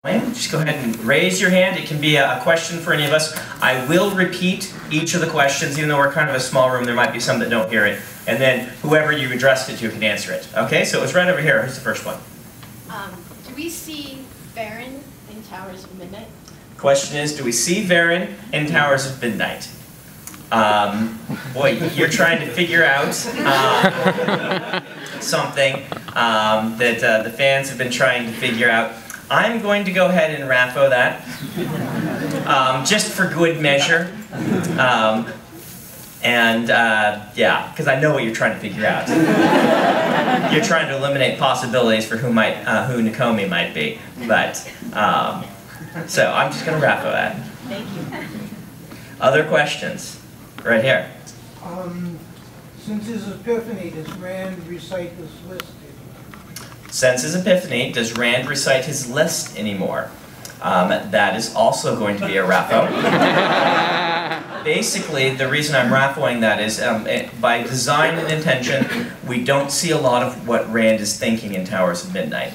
Just go ahead and raise your hand. It can be a question for any of us. I will repeat each of the questions, even though we're kind of a small room, there might be some that don't hear it. And then whoever you addressed it to can answer it. Okay, so it was right over here. Here's the first one. Do we see Baron in Towers of Midnight? Question is, do we see Varen in Towers of Midnight? Boy, you're trying to figure out something that the fans have been trying to figure out. I'm going to go ahead and raffo that, just for good measure. Yeah, because I know what you're trying to figure out. You're trying to eliminate possibilities for who Nakomi might be. But, so I'm just going to raffo that. Thank you. Other questions? Right here. Since his epiphany, does Rand recite his list? Since his epiphany, does Rand recite his list anymore? That is also going to be a raffo. Basically, the reason I'm raffling that is by design and intention, we don't see a lot of what Rand is thinking in Towers of Midnight.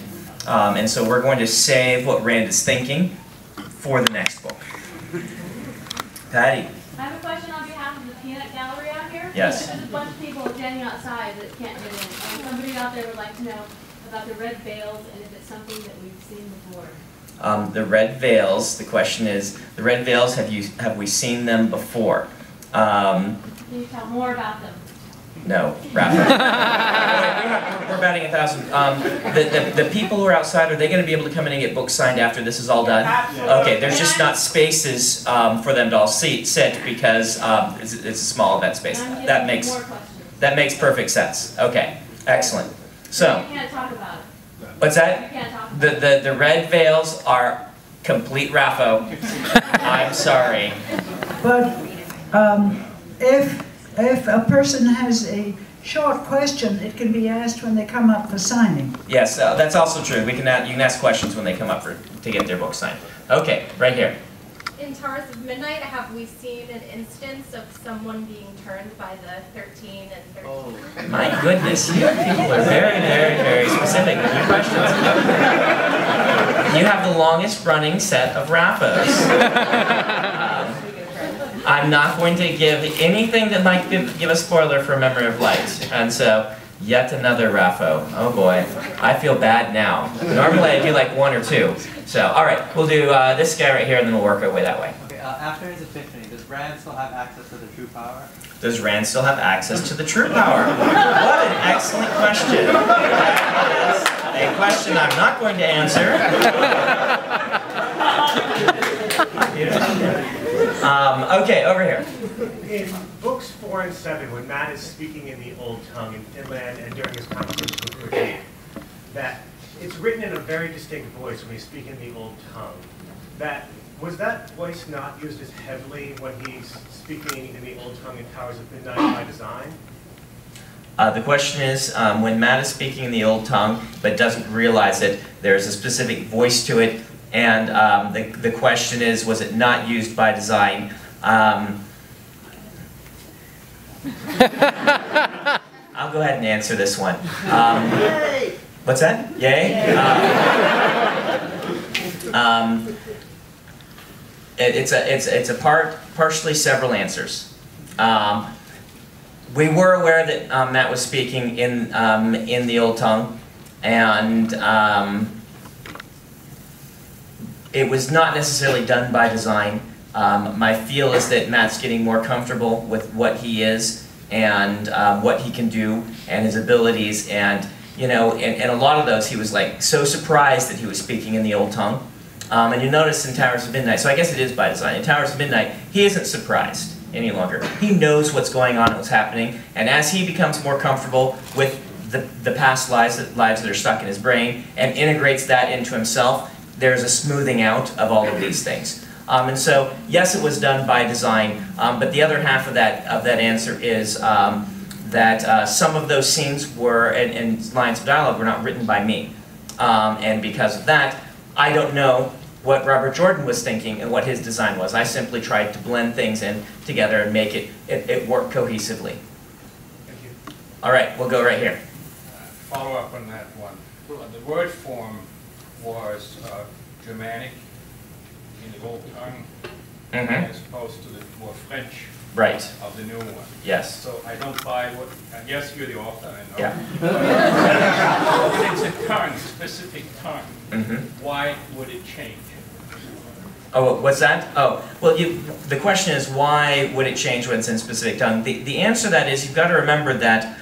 And so we're going to save what Rand is thinking for the next book. Patty. I have a question on behalf of the peanut gallery out here. Yes. There's a bunch of people standing outside that can't get in. Somebody out there would like to know about the red veils and if it's something that we've seen before. The red veils, the question is, the red veils, have we seen them before? Can you tell more about them? No, Rafa. We're batting 1,000. The people who are outside, are they going to be able to come in and get books signed after this is all done? Okay, there's just not spaces for them to all sit because it's a small event space. That makes perfect sense. Okay, excellent. So, you can't talk about it. What's that? You can't talk about it. The red veils are complete raffo. I'm sorry. But if a person has a short question, it can be asked when they come up for signing. Yes, that's also true. You can ask questions when they come up to get their book signed. Okay, right here. In Towers of Midnight, have we seen an instance of someone being turned by the 13 and 13? Oh. My goodness, you people are very, very, very specific with your questions. You have the longest running set of raffos. I'm not going to give anything that might give a spoiler for Memory of Light. And so, yet another raffo. Oh boy, I feel bad now. Normally I do like one or two. So, alright, we'll do this guy right here and then we'll work our way that way. Okay, after his epiphany, does Rand still have access to the true power? Does Rand still have access to the true power? What an excellent question. That is a question I'm not going to answer. Okay, over here. In books 4 and 7, when Matt is speaking in the Old Tongue in Finland and during his conversation with Brigade, that it's written in a very distinct voice when he's speaking in the Old Tongue. Was that voice not used as heavily when he's speaking in the Old Tongue in Towers of Midnight by design? The question is, when Matt is speaking in the Old Tongue but doesn't realize it, there's a specific voice to it, and the question is, was it not used by design? I'll go ahead and answer this one. Yay! What's that? Yay? It's partially several answers. We were aware that Matt was speaking in the Old Tongue, and it was not necessarily done by design. My feel is that Matt's getting more comfortable with what he is and what he can do and his abilities, and you know, and a lot of those he was like so surprised that he was speaking in the Old Tongue. And you notice in Towers of Midnight, so I guess it is by design, in Towers of Midnight, he isn't surprised any longer. He knows what's going on and what's happening, and as he becomes more comfortable with the past lives that are stuck in his brain and integrates that into himself, there's a smoothing out of all of these things. And so, yes, it was done by design, but the other half of that answer is that some of those scenes were, and lines of dialogue were not written by me. And because of that, I don't know what Robert Jordan was thinking and what his design was. I simply tried to blend things in together and make it work cohesively. Thank you. All right, we'll go right here. Follow up on that one. The word form was Germanic in the old tongue Mm-hmm. as opposed to the more French Right. of the new one. Yes. So I don't buy what, and yes, you're the author, I know. Yeah. But it's a tongue, specific tongue. Mm-hmm. Why would it change? Oh, what's that? Oh, well, the question is why would it change when it's in specific tongue? The answer to that is you've got to remember that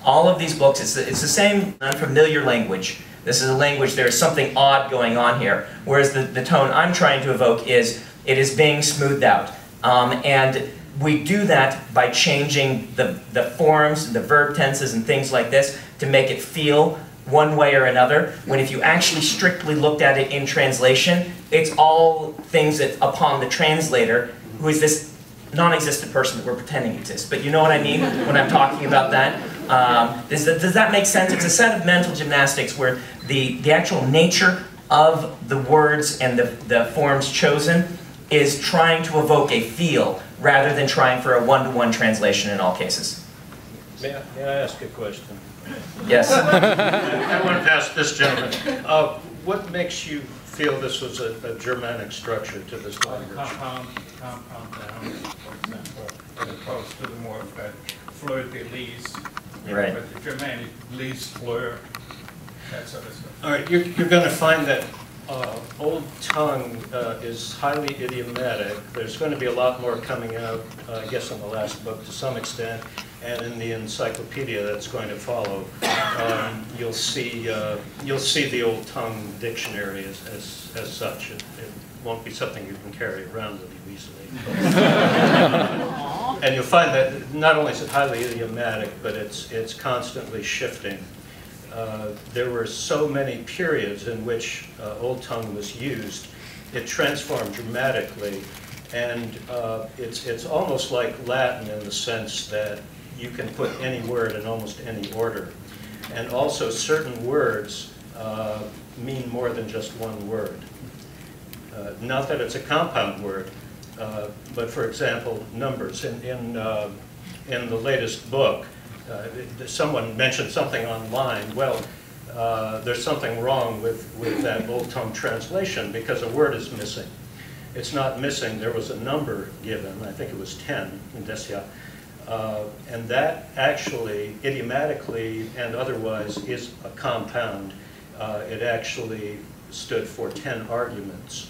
all of these books, it's the same unfamiliar language. This is a language, there is something odd going on here. Whereas the tone I'm trying to evoke is, it is being smoothed out. And we do that by changing the forms, the verb tenses and things like this to make it feel one way or another, when if you actually strictly looked at it in translation, it's all things that upon the translator, who is this non-existent person that we're pretending exists. But you know what I mean when I'm talking about that? Does that make sense? It's a set of mental gymnastics where the actual nature of the words and the forms chosen is trying to evoke a feel rather than trying for a one-to-one translation in all cases. May I ask a question? Yes. I wanted to ask this gentleman, what makes you feel this was a Germanic structure to this language? Compound noun, for example, as opposed to the more fleur de lis. Right. But the Germanic lis, fleur, that sort of stuff. All right, you're going to find that Old Tongue is highly idiomatic. There's going to be a lot more coming out, I guess, in the last book to some extent, and in the encyclopedia that's going to follow. You'll see the Old Tongue dictionary as such. It won't be something you can carry around with you easily. And you'll find that not only is it highly idiomatic, but it's constantly shifting. There were so many periods in which Old Tongue was used. It transformed dramatically, and it's almost like Latin in the sense that you can put any word in almost any order. And also certain words mean more than just one word. Not that it's a compound word, but for example, numbers. In the latest book, someone mentioned something online. Well, there's something wrong with that Old Tongue translation because a word is missing. It's not missing. There was a number given. I think it was 10 in Desia. And that actually, idiomatically and otherwise, is a compound. It actually stood for 10 arguments.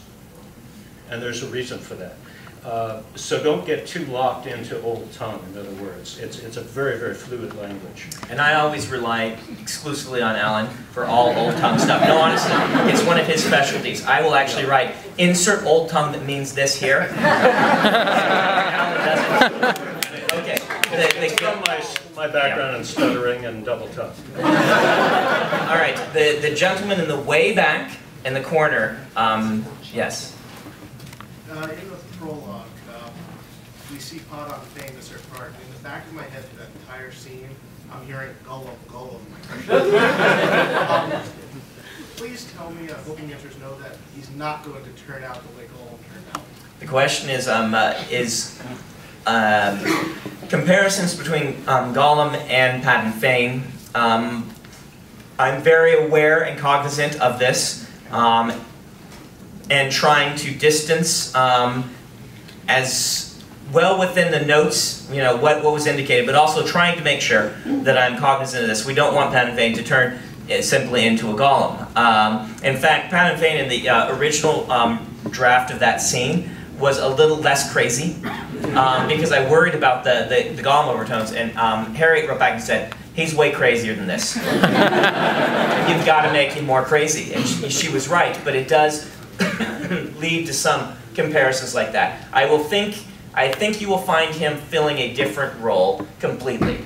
And there's a reason for that. So don't get too locked into Old Tongue, in other words. It's a very, very fluid language. And I always rely exclusively on Alan for all Old Tongue stuff. No, honestly, it's one of his specialties. I will actually write, insert Old Tongue that means this here. Alan does it. Okay. It's from my background in stuttering and double tongue. All right, the gentleman in the way back in the corner, yes. In the prologue, we see Pod on Fame a certain part. In the back of my head, that entire scene, I'm hearing Gollum, Gollum. Please tell me, hoping answers know that he's not going to turn out the way Gollum turned out. The question is comparisons between Gollum and Padan Fane. I'm very aware and cognizant of this, and trying to distance as well within the notes, you know, what was indicated, but also trying to make sure that I'm cognizant of this. We don't want Padan Fane to turn simply into a Gollum. In fact, Padan Fane in the original draft of that scene was a little less crazy because I worried about the Gollum overtones, and Harriet wrote back and said, he's way crazier than this. You've got to make him more crazy. And she was right, but it does lead to some comparisons like that. I think you will find him filling a different role completely.